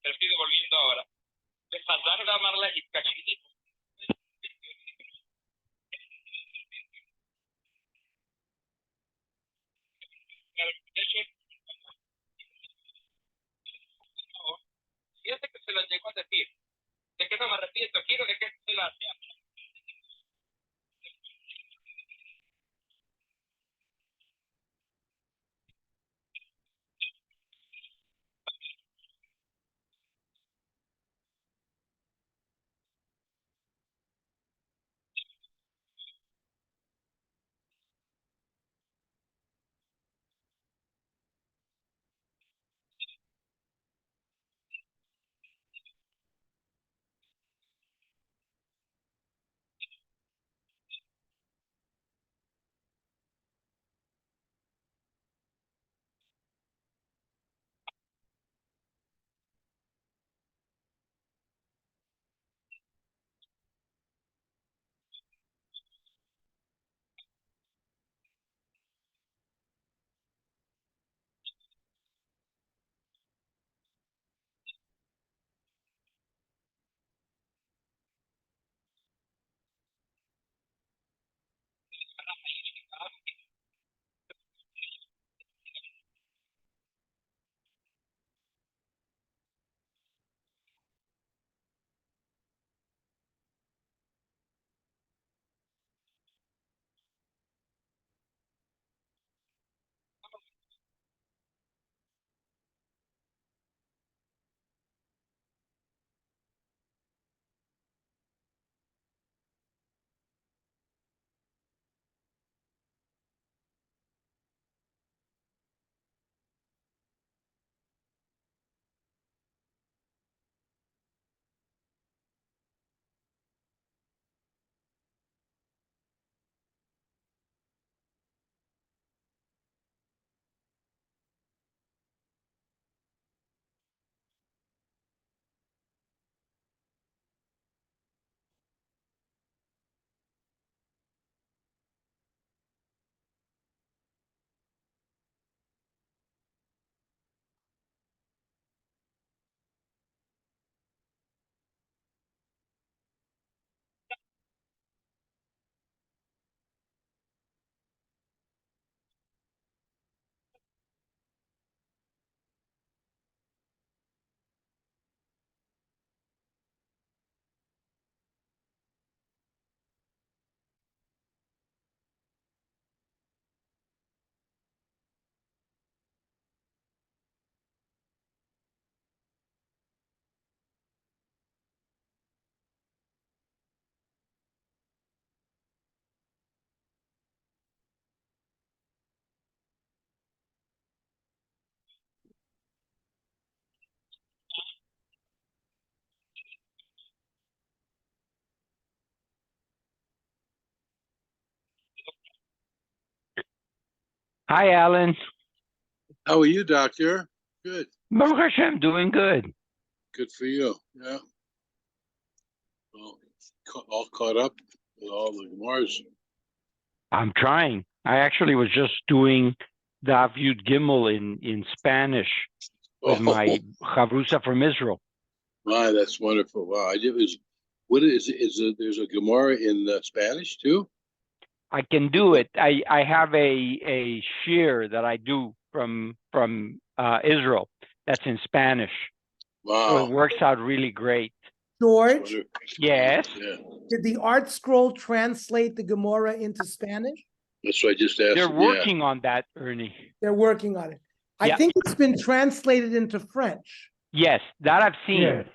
Pero estoy devolviendo ahora. Pesazar da amarla y cachitito. Fíjate que se lo llegó a decir. ¿De qué no me arrepiento? Quiero de que se la hacía. Hi, Alan. How are you, Doctor? Good. Baruch Hashem, doing good. Good for you. Yeah. Well, all caught up with all the Gemars. I'm trying. I actually was just doing Daf Yud Gimel in Spanish with my Chavrusa from Israel. Wow, that's wonderful. Wow, I did was. What is there's a Gemara in Spanish too? I can do it. I have a shir that I do from Israel that's in Spanish. Wow. So it works out really great. George, Yes. Yeah. did the Art Scroll translate the Gemara into Spanish? That's what I just asked. They're working on that, Ernie. They're working on it. I Yeah. think it's been translated into French. Yes, that I've seen. Yes.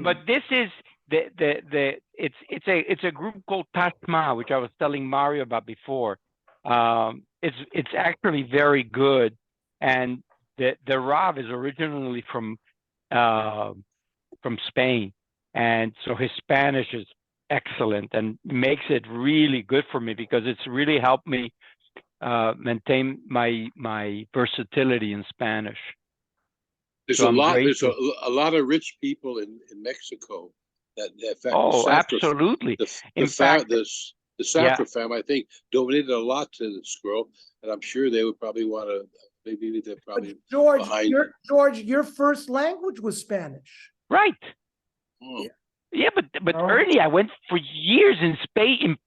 But this is it's a group called Tashma, which I was telling Mario about before. It's actually very good, and the Rav is originally from Spain, and so his Spanish is excellent and makes it really good for me because it's really helped me maintain my versatility in Spanish. There's So There's a lot of rich people in Mexico that absolutely. In fact, the the Safra family, I think, donated a lot to this girl, and I'm sure they would probably want to. Maybe they're probably behind her. George, your first language was Spanish. Right. Oh. Yeah, but Ernie, I went for years in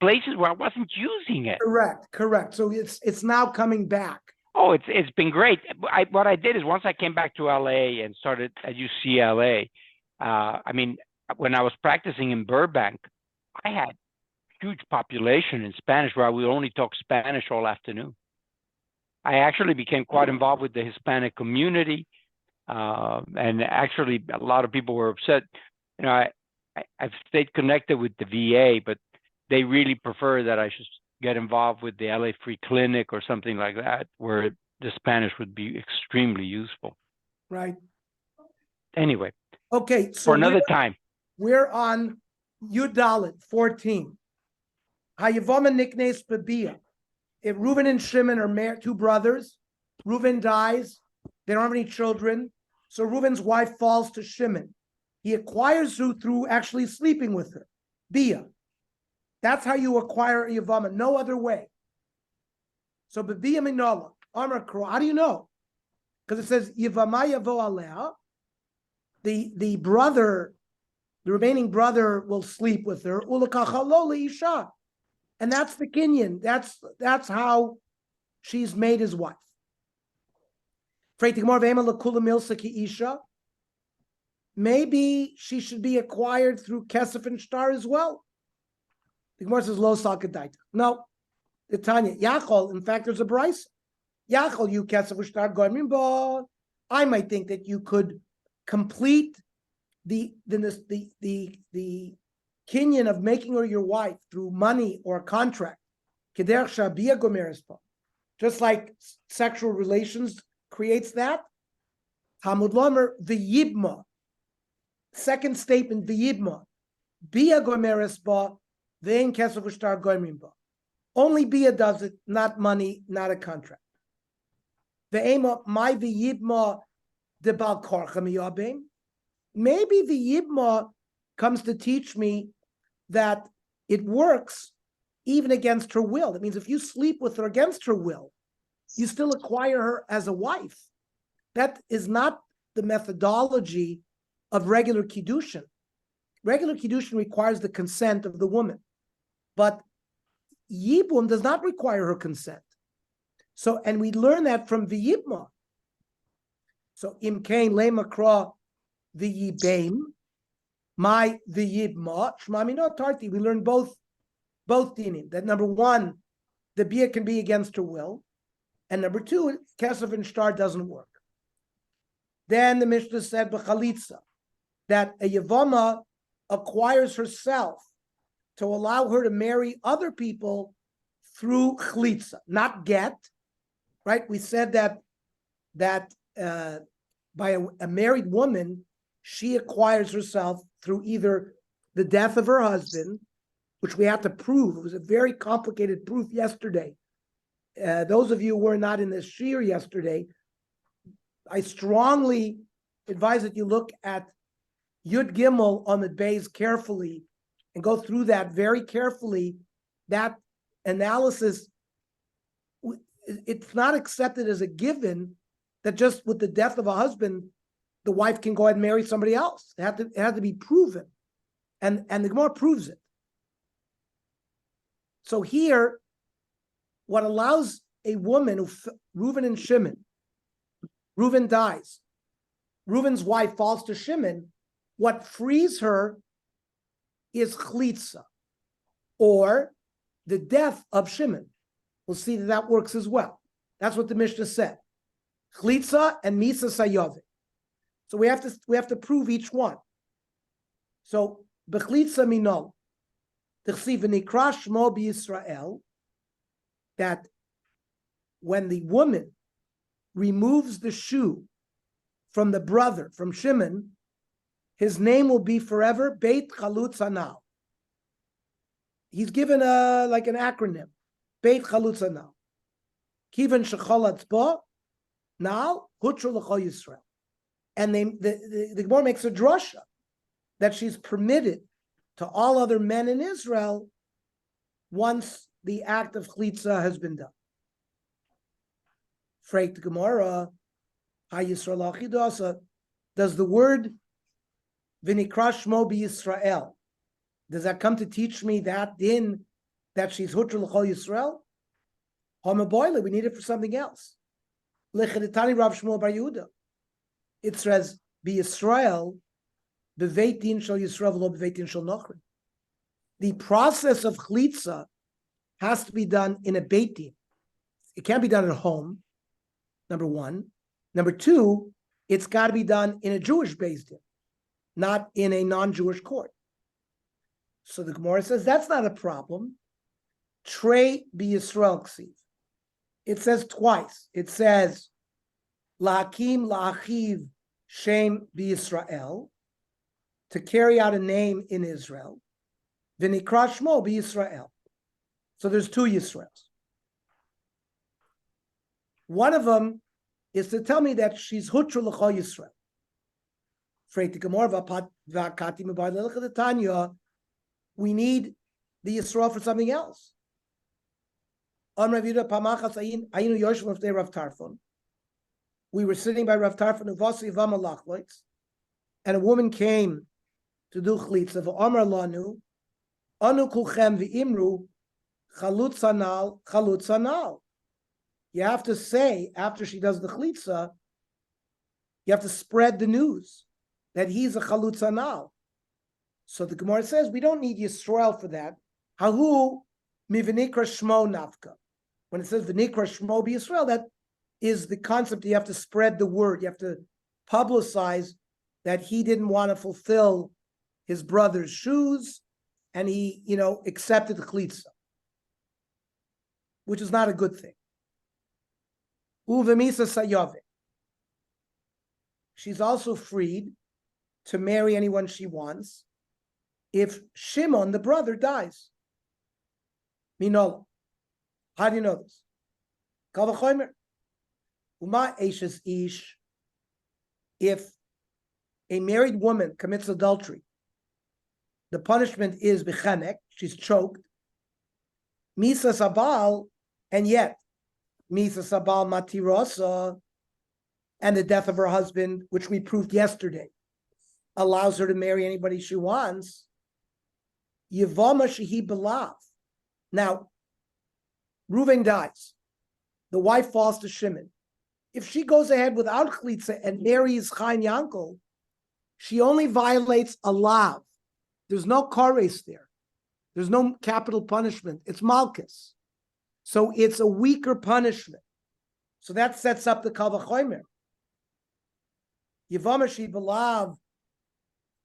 places where I wasn't using it. Correct. So it's now coming back. Oh, it's been great. What I did is once I came back to LA and started at UCLA, I mean, when I was practicing in Burbank, I had huge population in Spanish where I would only talk Spanish all afternoon. I actually became quite involved with the Hispanic community, and actually a lot of people were upset. You know, I've stayed connected with the VA, but they really prefer that I should get involved with the LA Free Clinic or something like that, where the Spanish would be extremely useful. Right. Anyway. Okay. So for another time. We're on Yudalit 14. Hayavama niknes Babia. If Reuben and Shimon are two brothers, Reuben dies, they don't have any children, so Reuben's wife falls to Shimon. He acquires her through actually sleeping with her, Bia. That's how you acquire a Yavama, no other way. So Bia Minola, Amar Kro, how do you know? Because it says Yavama Yavo Alea, the brother, the remaining brother will sleep with her, Ulakachaloli Isha. And that's the Kenyan. That's how she's made his wife. Maybe she should be acquired through Kesef and Shtar as well. The Gemara says, Lo Salkadaita. No. The Tanya, Yachol, in fact, there's a Bryce. Yachol, you Kesef and Shtar, Goimimbo. I might think that you could complete the Kenyan of making her your wife through money or a contract. Just like sexual relations creates that. Hamud Lomer, V'yibma. Second statement, V'yibma. Bia gomeres ba, v'ein kesef u'shtar goimrim ba. Only Bia does it, not money, not a contract. V'ema, my V'yibma de bal korcha miyabim. Maybe V'yibma comes to teach me that it works even against her will. That means if you sleep with her against her will, you still acquire her as a wife. That is not the methodology of regular Kiddushin. Regular Kiddushin requires the consent of the woman, but Yibum does not require her consent. So, and we learn that from V'yibma. So, Im Kain Le Makra V'yibeim, my V'yibma, Shmamino Tarti. We learn both dinim. That number one, the Bia can be against her will. And number two, Kesef and Shtar doesn't work. Then the Mishnah said, B'chalitza, that a Yavama acquires herself to allow her to marry other people through Chalitza, not get, right? We said that by a married woman, she acquires herself through either the death of her husband, which we had to prove. It was a very complicated proof yesterday. Those of you who were not in this shir yesterday, I strongly advise that you look at Yud Gimel on the Beis carefully and go through that very carefully. That analysis, it's not accepted as a given that just with the death of a husband, the wife can go ahead and marry somebody else. It had to be proven. And the Gemara proves it. So here, what allows a woman, Reuven and Shimon, Reuven dies, Reuven's wife falls to Shimon, what frees her is Chalitza, or the death of Shimon. We'll see that works as well. That's what the Mishnah said. Chalitza and Misa Sayove. So we have to prove each one. So B'chlitza minol, T'chsiv v'nikra shmo b'Yisrael, that when the woman removes the shoe from the brother, from Shimon, his name will be forever Beit Chalutz Hanal. He's given like an acronym, Beit Chalutz Hanal. Kivan shecholatz bo, now hutru l'chol Yisrael. And the Gemara makes a drasha that she's permitted to all other men in Israel once the act of chalitza has been done. Fragt the Gemara, HaYisrael Achidasa, does the word V'nikra Shmo B'Yisrael, does that come to teach me that din that she's Hutra L'chol Yisrael? Hamaboyle, we need it for something else. L'chedetani Rav Shmuel Bar Yehuda. It says B'Yisrael, B'veit din shel Yisrael v'lo b'veit din shel Nochrim. The process of chalitza has to be done in a beit din. It can't be done at home, number one. Number two, it's got to be done in a Jewish beit din, not in a non-Jewish court. So the Gemara says that's not a problem. Trey b'Yisrael ksiv. It says twice. It says la'akim la'achiv shem b'Yisrael, to carry out a name in Israel. V'nikra shmo b'Yisrael. So there's two Yisraels. One of them is to tell me that she's Hutra L'chol Yisrael. Freit the Gemara v'akati m'bar l'elcha Tanya. We need the Yisrael for something else. We were sitting by Rav Tarfon, and a woman came to do chalitza. V'amar lanu, anu kulchem v'imru, chalutz anal, chalutz anal. You have to say, after she does the chalitza, you have to spread the news that he's a chalutz anal. So the Gemara says, we don't need Yisrael for that. Hahu mi v'nikra shmo nafka. When it says v'nikra shmo b'Yisrael, that is the concept. You have to spread the word. You have to publicize that he didn't want to fulfill his brother's shoes, and he, accepted the chalitza, which is not a good thing. Uvemisa sayove. She's also freed to marry anyone she wants if Shimon, the brother, dies. Minola. How do you know this? Kal v'chomer. Uma eishes ish. If a married woman commits adultery, the punishment is bechenek, she's choked. Misa sabal, and yet Misa sabal matirosa, and the death of her husband, which we proved yesterday, allows her to marry anybody she wants. Yevama shehi belav. Now, Reuven dies. The wife falls to Shimon. If she goes ahead without chalitza and marries Chaim Yankel, she only violates a lav. There's no kares there. There's no capital punishment. It's malchus. So it's a weaker punishment. So that sets up the kal v'chomer. Yevama shehi belav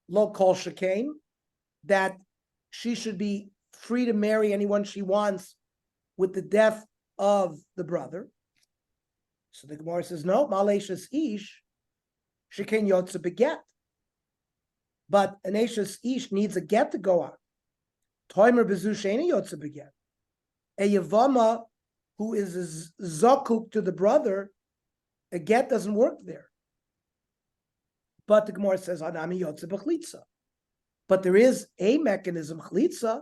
lo kol shekain, that she should be free to marry anyone she wants with the death of the brother. So the Gemara says, no, maleshes ish, shekain yotze beget. But an eshes ish needs a get to go out. Toimer bezu sheni yotze beget. A yavama who is a zokuk to the brother, a get doesn't work there. But the Gemara says, anami yotze b'chlitza. But there is a mechanism, chlitza.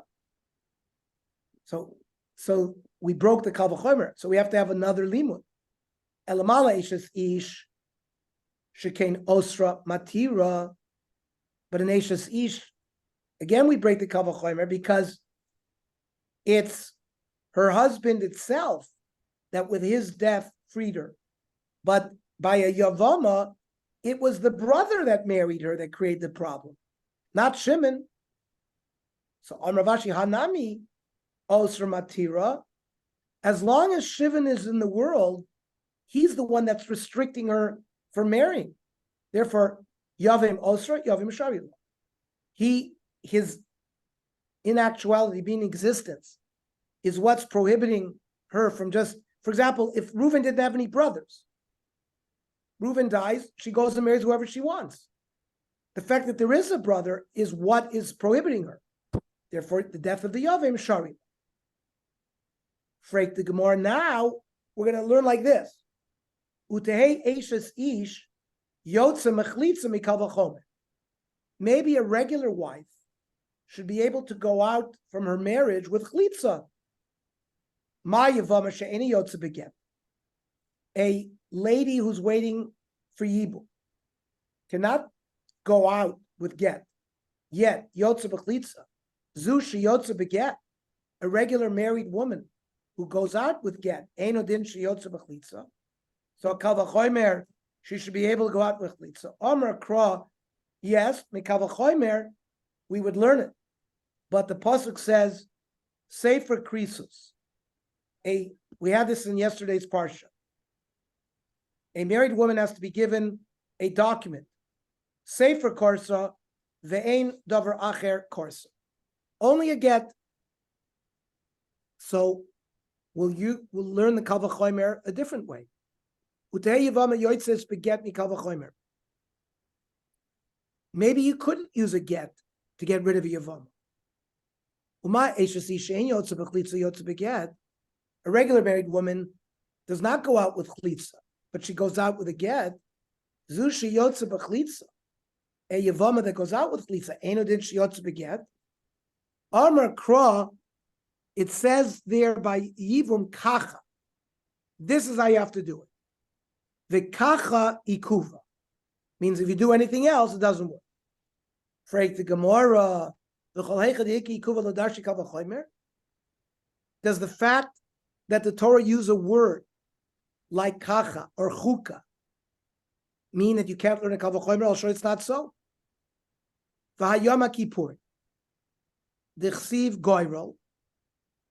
So we broke the kal v'chomer. So we have to have another limud. Elamala ishes ish, shekain osra matira. But an ishes ish, again we break the kal v'chomer because it's her husband itself that with his death freed her. But by a yavama, it was the brother that married her that created the problem, not Shimon. So on Ravashi Hanami, Osra Matira, as long as Shimon is in the world, he's the one that's restricting her from marrying. Therefore, Yavim Osra, Yavim Sharila. His inactuality, being existence, is what's prohibiting her from just, for example, if Reuven didn't have any brothers, Reuven dies, she goes and marries whoever she wants. The fact that there is a brother is what is prohibiting her. Therefore, the death of the Yavim Shari. Freak the Gemara. Now we're going to learn like this: Utehei Eishes Ish Yotze Mechlitza Mikal V'chomer. Maybe a regular wife should be able to go out from her marriage with chlitza, Ma Yavama she'eni yotze beget. A lady who's waiting for Yibum cannot go out with get. Yet, yotze b'chlitza. Zu sheyotze beget. A regular married woman who goes out with get. Eino din sheyotze b'chlitza. So kal v'chomer, she should be able to go out with chlitza. Omer kra, yes, mikal v'chomer, we would learn it. But the pasuk says, sefer krisus. We had this in yesterday's parsha. A married woman has to be given a document. Sefer korsa, ve'ein davar acher korsa. Only a get. So we'll learn the kal v'chomer a different way. Maybe you couldn't use a get to get rid of a yavam. A regular married woman does not go out with chlitza, but she goes out with a get. A yavama that goes out with chlitza, enodin sheyotze beget. Amar kra, it says there by yivum kacha. This is how you have to do it. The kacha ikuva means if you do anything else, it doesn't work. Freik the Gemara, does the fact that the Torah use a word like kacha or chuka mean that you can't learn a kal v'chomer? I'll show you it's not so. V'hayom kippur, the chsiv goyrol.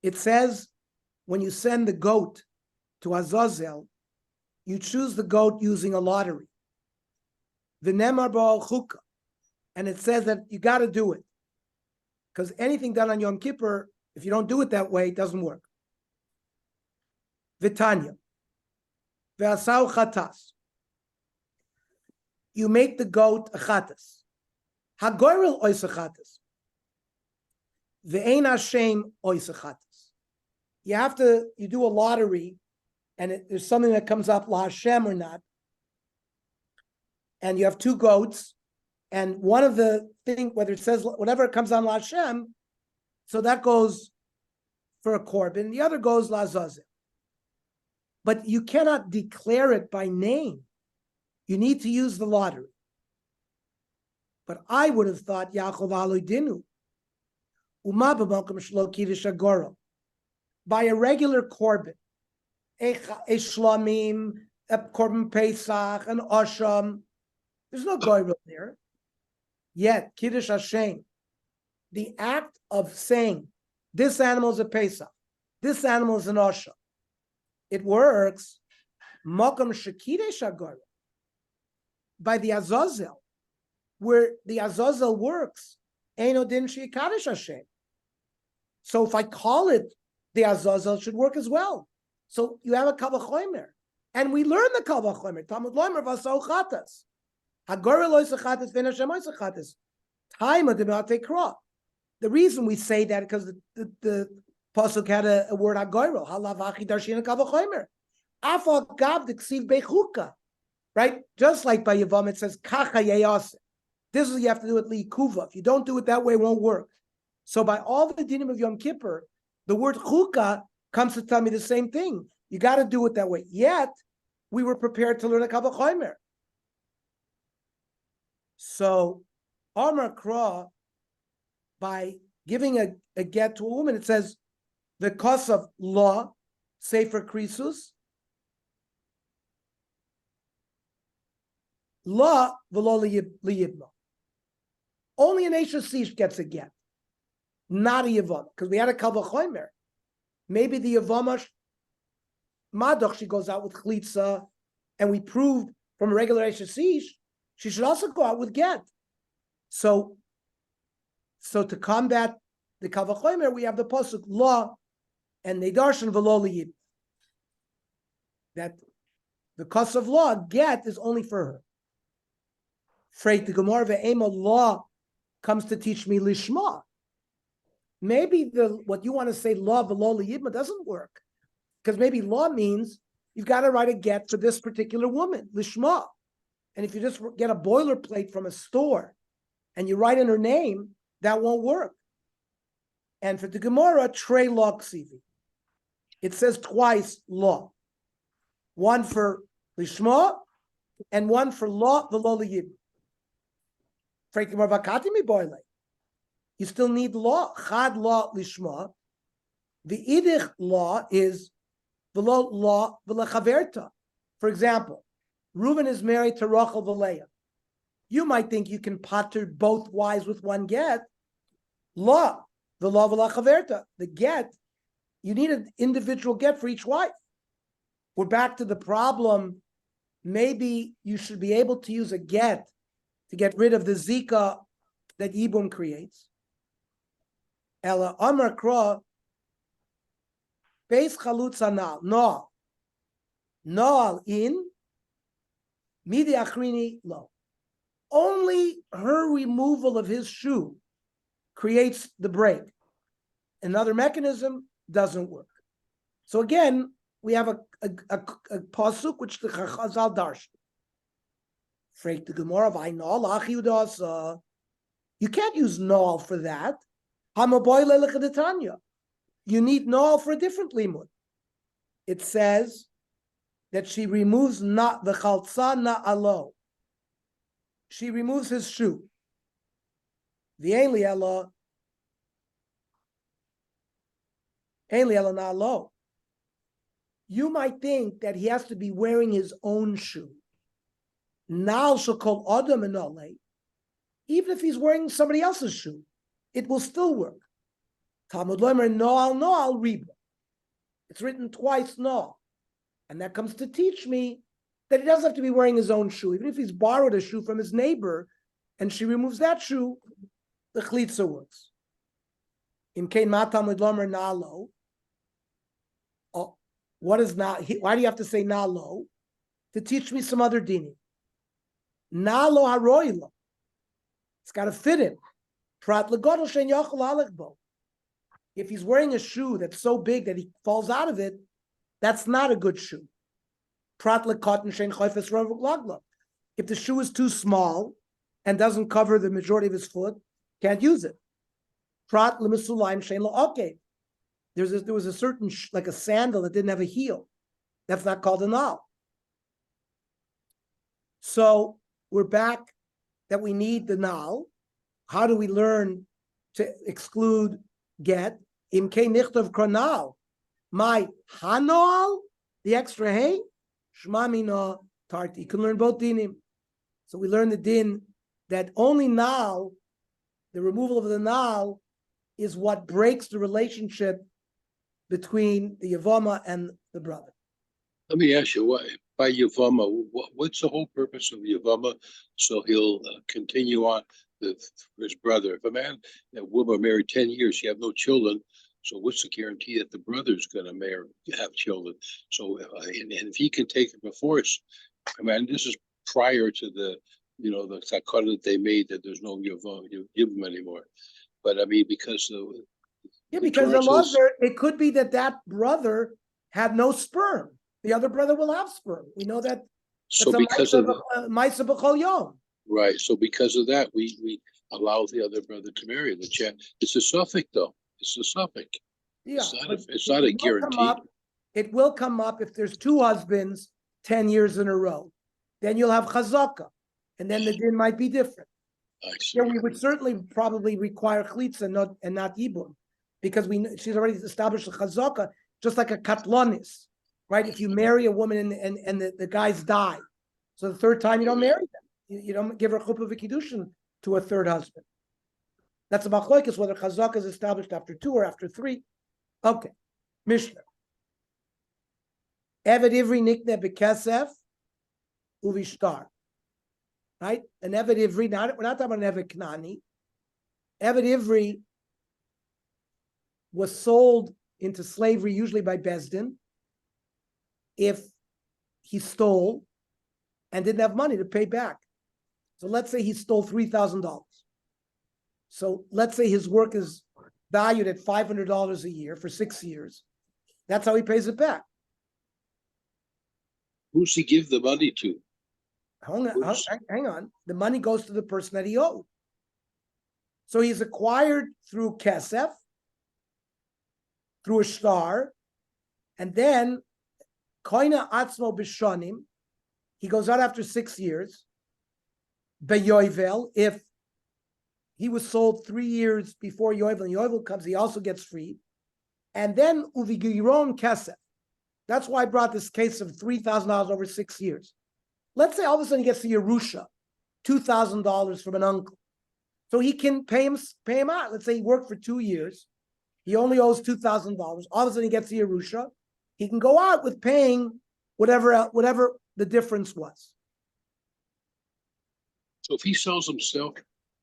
It says when you send the goat to Azazel, you choose the goat using a lottery. V'nemar ba'al chuka, and it says that you got to do it because anything done on Yom Kippur, if you don't do it that way, it doesn't work. V'tanya, v'asau chatas. You make the goat a chatas. Hagoyrel ois a chatas. V'ein Hashem ois a chatas. You do a lottery, and there's something that comes up, La Hashem or not, and you have two goats, and one of the thing, whether it says, whatever it comes on La Hashem, so that goes for a korban, the other goes La Zazel. But you cannot declare it by name. You need to use the lottery. But I would have thought, Yaakov Aloy Dinu, Uma b'malkum shlo kiddush agoro, by a regular korban, a shlamim, a korban pesach, an osham. There's no goyrel there. Yet kiddush Hashem, the act of saying this animal is a pesach, this animal is an osham, it works. Mokum shekidesh agora, by the Azazel, where the Azazel works. Eino din sheikadesh Hashem. So if I call it the Azazel, it should work as well. So you have a kal v'chomer, and we learn the kal v'chomer. Talmud lomer v'asau chatas. Hagora lo yisachatas v'en Hashem yisachatas. Time of the kra. The reason we say that because the pasuk had a word hagora. Halavachi darshin kal v'chomer. Afal gav d'ksiv bechuka. Right? Just like by Yavam, it says kacha yeyase. This is what you have to do with liikuva. If you don't do it that way, it won't work. So by all the dinim of Yom Kippur, the word chuka comes to tell me the same thing. You got to do it that way. Yet, we were prepared to learn a kal v'chomer. So, Amar Kra, by giving a get to a woman, it says, the cause of law, sefer krisus, law v'lo liyibma. Only an Esha Sish gets a get, not a Yavam, because we had a kal v'chomer. Maybe the Yavama Madoch, she goes out with Chlitza, and we proved from a regular Esha Sish, she should also go out with get. So to combat the kal v'chomer, we have the pasuk law and nedarshan v'lo liyibma. That the cause of law, get, is only for her. Freit the Gemara ve'ema law comes to teach me lishma. Maybe what you want to say law v'lo liyibma doesn't work, because maybe law means you've got to write a get for this particular woman, lishma. And if you just get a boilerplate from a store and you write in her name, that won't work. And for the Gemara, trey law ksivi. It says twice law. One for lishma and one for law, the law liyib. You still need law. Chad law lishma. The idich law is the law v'lechaverta. For example, Reuben is married to Rachel v'Leah. You might think you can pater both wives with one get. Law, the law v'lechaverta. The get, you need an individual get for each wife. We're back to the problem. Maybe you should be able to use a get to get rid of the zika that Yibum creates. Ela Amar Kra Beis Chalutza Nal. Noal in Midi Achrini Lo. Only her removal of his shoe creates the break. Another mechanism doesn't work. So again, we have a pasuk which the Chazal darshan. Freak the Gemara of Ainol. You can't use Noal for that. You need Noal for a different limud. It says that she removes not the chaltza na'alo. She removes his shoe. The Eliela na'alo. You might think that he has to be wearing his own shoe. Nal shall call adam enole. Even if he's wearing somebody else's shoe, it will still work. Talmud Lomer Noal Riba. It's written twice Noal. And that comes to teach me that he doesn't have to be wearing his own shoe. Even if he's borrowed a shoe from his neighbor and she removes that shoe, the chlitza works. In Kain Ma Talmud Lomer Nalo. What is not? Why do you have to say Nalo? To teach me some other dinim. Nalo haroila. It's got to fit him. If he's wearing a shoe that's so big that he falls out of it, that's not a good shoe. If the shoe is too small and doesn't cover the majority of his foot, can't use it. Okay. There was a certain, like a sandal that didn't have a heel. That's not called a nal. So we're back that we need the nal. How do we learn to exclude get? Imke nichtav kronal. My hanal, the extra hey, shmamina tarti. You can learn both dinim. So we learn the din that only nal, the removal of the nal, is what breaks the relationship between the Yavama and the brother. Let me ask you, by Yavama, what's the whole purpose of Yavama? So he'll continue on for his brother. If a man and woman are married 10 years, you have no children, so what's the guarantee that the brother's going to have children? So, and if he can take it before it's, I mean, this is prior to the takana that they made that there's no Yavama anymore. But I mean, because because it could be that brother had no sperm. The other brother will have sperm. We know that. So because of Ma'isa b'chol yom. Right. So because of that, we allow the other brother to marry the chat. It's a suffix, though. It's a suffix. Yeah, it's not a guarantee. It will come up if there's two husbands 10 years in a row. Then you'll have chazaka, and then the din might be different. I see. Yeah, we would certainly probably require chlitza and not yibum, because she's already established a chazaka, just like a katlonis, right? If you marry a woman and the guys die, so the third time you don't marry them, you don't give her chuppah v'kiddushin to a third husband. That's a machlokes whether chazaka is established after 2 or after 3. Okay, Mishnah. Eved ivri nikne bekesef uvishtar. Right? An Eved ivri, we're not talking about an Eved Knani. Eved ivri was sold into slavery usually by Bezdin if he stole and didn't have money to pay back. So let's say he stole $3,000. So let's say his work is valued at $500 a year for 6 years. That's how he pays it back. Who's he give the money to? Hang on. The money goes to the person that he owed. So he's acquired through kesef, through a shtar, And then koina atzmo b'shonim, he goes out after 6 years. Beyovel, if he was sold 3 years before Yovel, and Yovel comes, he also gets freed. And then uvigiron kesef. That's why I brought this case of $3,000 over 6 years. Let's say all of a sudden he gets the Yerusha, $2,000 from an uncle. So he can pay him out. Let's say he worked for 2 years. He only owes $2,000. All of a sudden he gets the Yerusha. He can go out with paying whatever the difference was. So if he sells himself,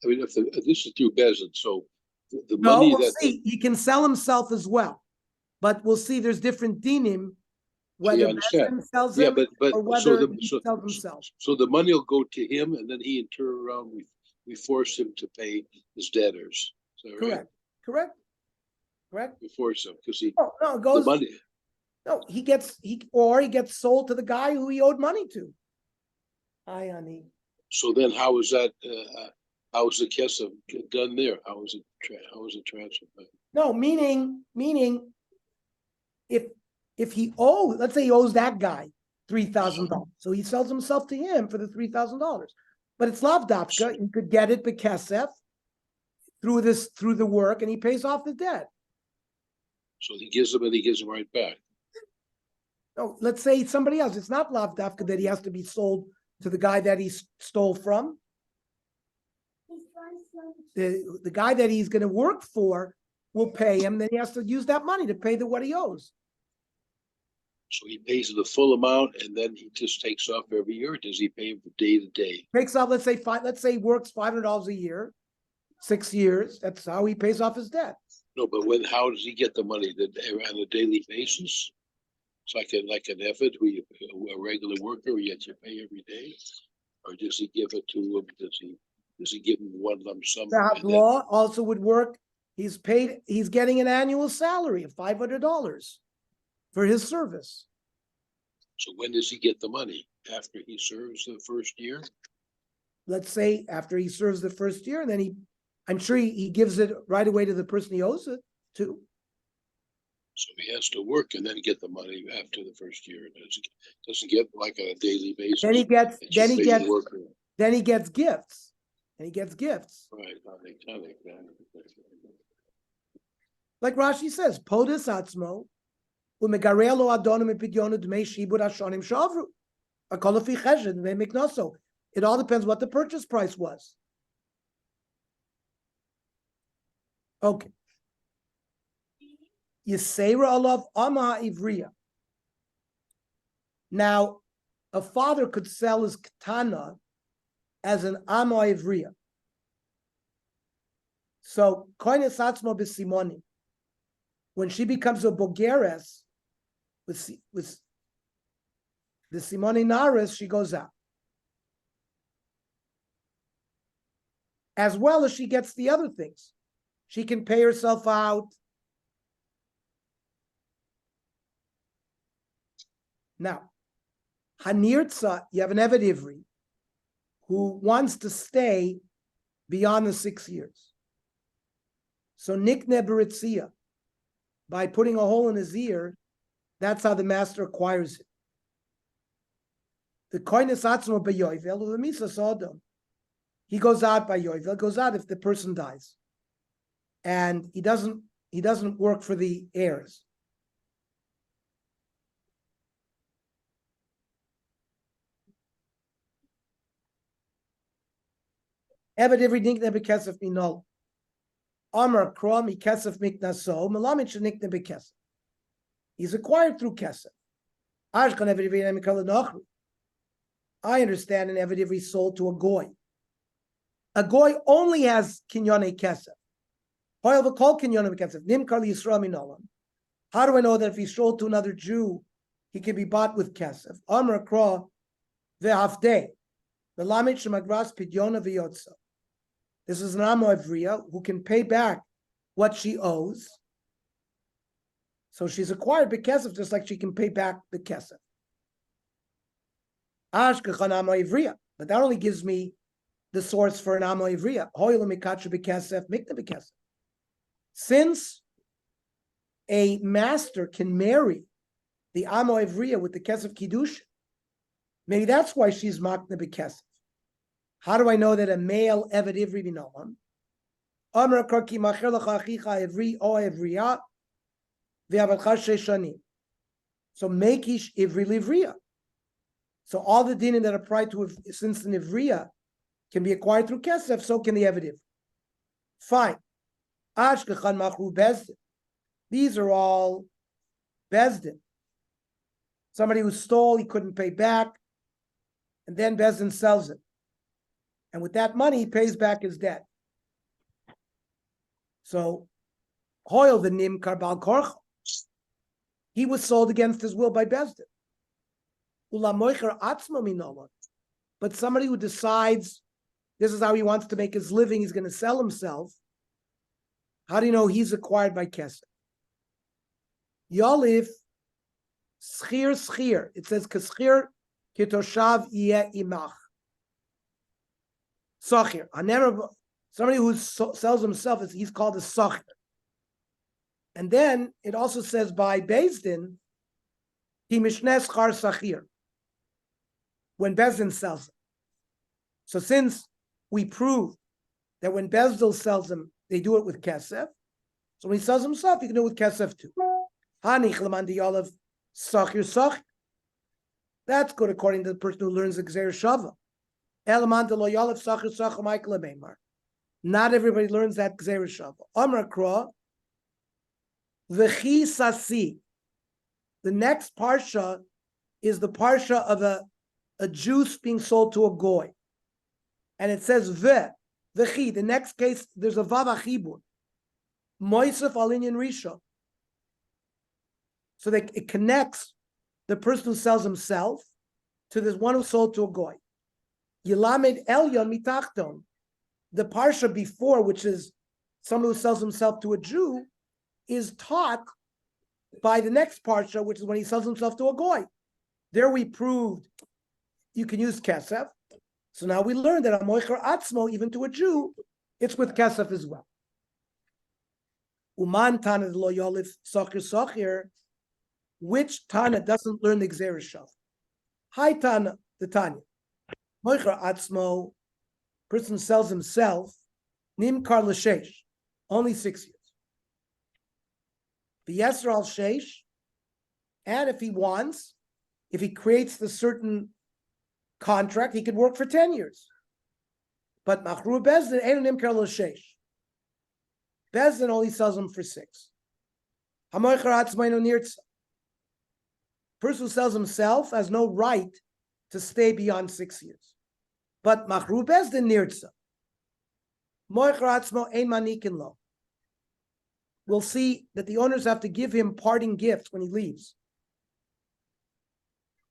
I mean, if this is through Bezin, so the No, money we'll that see. He can sell himself as well. But we'll see there's different dinim, whether I understand. Bezin sells Yeah, him but or whether he sells himself. So the money will go to him, and then he in turn around we force him to pay his debtors. Is that right? Correct. We force him because he No, it goes. the money. No, he gets sold to the guy who he owed money to. Hi, honey. So then, how is that? How is the kesef done there? How is it transferred? No, meaning if he owes, let's say he owes that guy $3,000, so he sells himself to him for the $3,000. But it's lav dafka. You could get it bekesef through the work, and he pays off the debt. So he gives them, and he gives them right back. No, let's say somebody else. It's not lav dafka that he has to be sold to the guy that he stole from. The guy that he's going to work for will pay him. Then he has to use that money to pay what he owes. So he pays the full amount, and then he just takes off every year. Or does he pay him from day to day? Takes off. Let's say he works $500 a year, 6 years. That's how he pays off his debt. No, but how does he get the money? On a daily basis? It's like an effort, a regular worker, you have to pay every day, or does he give it to him? Does he give him one lump sum? The law also would work. He's getting an annual salary of $500 for his service. So when does he get the money? After he serves the first year? Let's say after he serves the first year, and then I'm sure he gives it right away to the person he owes it to. So he has to work and then get the money after the first year. Doesn't get like on a daily basis. Then he gets gifts. And he gets gifts. Right. Like Rashi says, Podis Atzmo, Umegarelo Adonim Epidyonu Dmei Shibud Ashonim Shavru. Akolafi Chesed Dmei Miknoso. It all depends what the purchase price was. Okay. Yisera alav ama ivriya. Now, a father could sell his katana as an ama ivriya. So, koines atzmo b'simoni. When she becomes a bogeres with the simoni naris, she goes out. As well as she gets the other things. She can pay herself out. Now, Hanirtza, you have an Eved Ivri who wants to stay beyond the 6 years. So Nikne Beritzia, by putting a hole in his ear, that's how the master acquires it. The koines atzmo beyovel u'lemisa sodom. He goes out by yovel, goes out if the person dies, and he doesn't work for the heirs. Eved every nikne bekesef minol. Amar krom ikesef miknaso melamit shenikne bekesef. He's acquired through kesef. Ashkan eved every nemikal nochru. I understand an eved every sold to a goy. A goy only has kinyone kesef. However, called kinyone kesef nimkar yisra minolam. How do I know that if he's sold to another Jew, he can be bought with kesef? Amar kro ve'afdei. Melamit shemagras pidyona v'yotza. This is an Amo Ivriya who can pay back what she owes. So she's acquired Bekesef just like she can pay back the Kesef. Ashkechan Amo Ivriya. But that only gives me the source for an Amo Ivriya. Hoyla Mikatra Bekesef, Mikna Bekesef. Since a master can marry the Amo Ivriya with the Kesef Kidushin. Maybe that's why she's Makna B'Kesef. How do I know that a male Eved Ivri B'Noam? Amar Karki Macher L'cha Achicha Ivri O Ivriya V'Avatcha Sheshani. So Mekish Ivri Livriya. So all the dinim that apply to since an Ivriya can be acquired through Kesef, so can the Eved Ivri. Fine. Ashkechan Machru Bezdin. These are all Bezdin. Somebody who stole, he couldn't pay back, and then Bezdin sells it. And with that money, he pays back his debt. So, Hoyle the Nim Karbal Korcho. He was sold against his will by Bezdin. But somebody who decides this is how he wants to make his living, he's going to sell himself. How do you know he's acquired by Kesef? Yolif, schir. It says, Keschir, kitoshav yeh imach. Sachir. Somebody who sells himself, he's called a sachir. And then it also says by Bezdin, he mishnes char sachir. When Bezdin sells him. So since we prove that when Bezdin sells him, they do it with Kesef. So when he sells himself, he can do it with Kesef too. Hanich lemandi olav sachir. That's good according to the person who learns the Gzeir Shava. Elamanda lo yolav sachir sachir Michael Meimar. Not everybody learns that Gzeir Shava. Amar Kra, v'chi sasi. The next parsha is the parsha of a juice being sold to a goy. And it says v'chi. The next case, there's a vav achibur. Moisef alinyan risha. So that it connects the person who sells himself to this one who sold to a goy. Yilamed elyon mitachton. The parsha before, which is someone who sells himself to a Jew, is taught by the next parsha, which is when he sells himself to a goy. There we proved you can use kesef. So now we learned that a moicher atzmo, even to a Jew, it's with kesef as well. Uman tana lo yolif sachir. Which Tana doesn't learn the Gzeir Shav? Hi Tana, the Tanya. Moicher atzmo, person sells himself, nimkar l'sheish, only 6 years. V'yesr al sheish, and if he wants, if he creates the certain contract, he could work for 10 years. But machru bezdin ein nimkar l'sheish. Bezdin only sells him for 6. Hamoicher atzmo eno nirtza. Person who sells himself has no right to stay beyond 6 years. But machru bezdin nirtza. Moicher atzmo ein manikin lo. We'll see that the owners have to give him parting gifts when he leaves.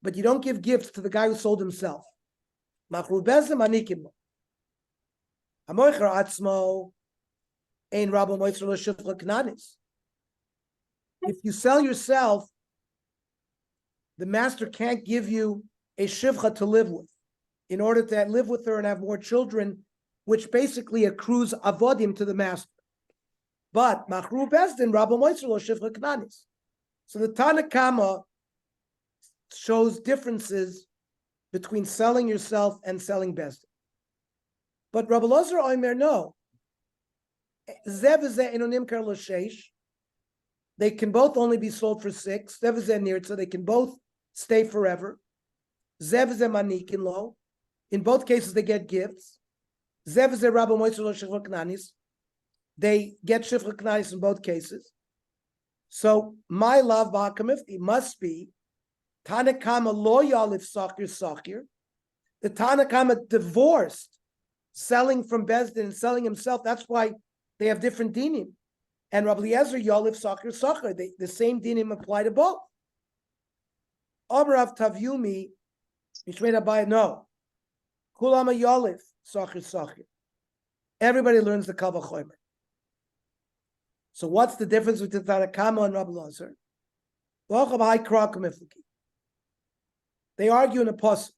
But you don't give gifts to the guy who sold himself. Machru bezdin manikin lo. Moicher atzmo ein rabo moitzer lo shivcha knanis. If you sell yourself, the master can't give you a shivcha to live with in order to live with her and have more children, which basically accrues avodim to the master. But machru bezdin rabba moitzer lo shivcha knanis. So the Tana Kama shows differences between selling yourself and selling bezdin. But Rabbi Lozer Omer, no. Zev v'zeh eno nimkar l'sheish. They can both only be sold for 6. Zev v'zeh nirtza. They can both stay forever. Zev v'zeh manikin lo. In both cases, they get gifts. Zev v'zeh rabba moitzer lo shivcha knanis. They get shivcha knanis in both cases. So my love b'hakamifti must be Tana Kama lo yalif sachir. The Tana Kama divorced selling from Bezdin and selling himself. That's why they have different dinim. And Rabbi Eliezer yalif sachir. The same dinim apply to both. Amrav Daf Yomi Kidushin Daf, no. Kulama yalif sachir. Everybody learns the Kal Vachomer. So what's the difference between Tana Kama and Rabbi Eliezer? They argue in a pasuk.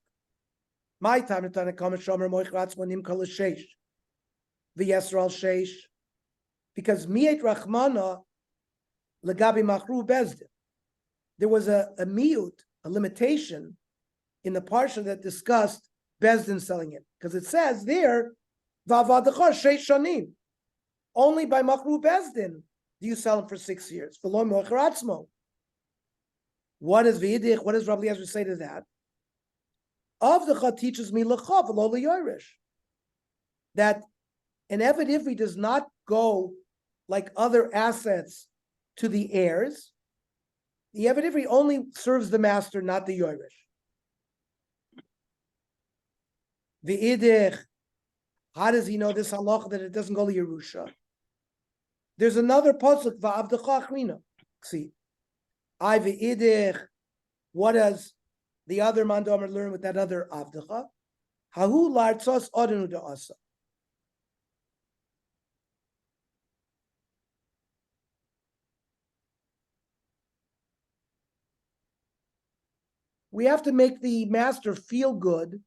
My time in Tana Kama Shomer Moicher Atzmo Nimkar L'sheish v'yesr al sheish, because mi'et rachmana legabi machru bezdin. there was a miut, a limitation in the parsha that discussed Bezdin selling it, because it says there, Vavadecha sheish shanim. Only by Machru Bezdin do you sell him for 6 years. V'lo mocher atzmo. What does V'yidich, what does Rabbi Eliezer say to that? Avdecha teaches me l'cha v'lo l'yorish. That an Eved Ivri does not go like other assets to the heirs. The Eved Ivri only serves the master, not the Yorish. V'idich, how does he know this halacha that it doesn't go to Yerusha? There's another pasuk, va'avdecha achrina. See, I v'idich, what does the other mandomer learn with that other avdecha? Hahu lartzos odenu da'asa. We have to make the master feel good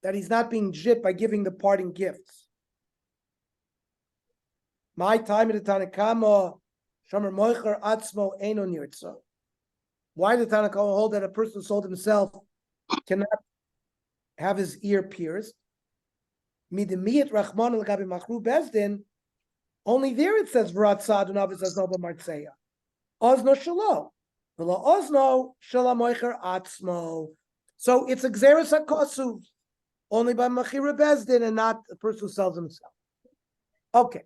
that he's not being gypped by giving the parting gifts. My time at the Tanakama, Shomer Moicher Atzmo Eino Nirtza. Why did Tanakama hold that a person who sold himself cannot have his ear pierced? Midemiyat Rachman Lagabi Machru Bezdin. Only there it says V'ratzad and Avis as Noba Martseya. Ozno Shalom. So it's a Xeris HaKosu, only by Machira Bezdin and not the person who sells himself. Okay.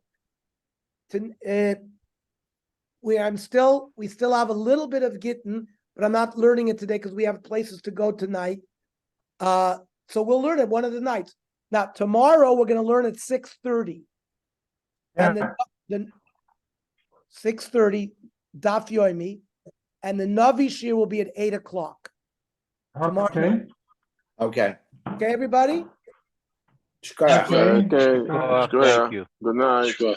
We still have a little bit of Gittin, but I'm not learning it today because we have places to go tonight. So we'll learn it one of the nights. Now, tomorrow we're going to learn at 6:30. And then 6:30, Daf Yomi. And the Navi Shir will be at 8 o'clock tomorrow. Okay. Okay. Okay, everybody? Shkara. Okay. Okay. Oh, Square. thank you. Good night. Sure.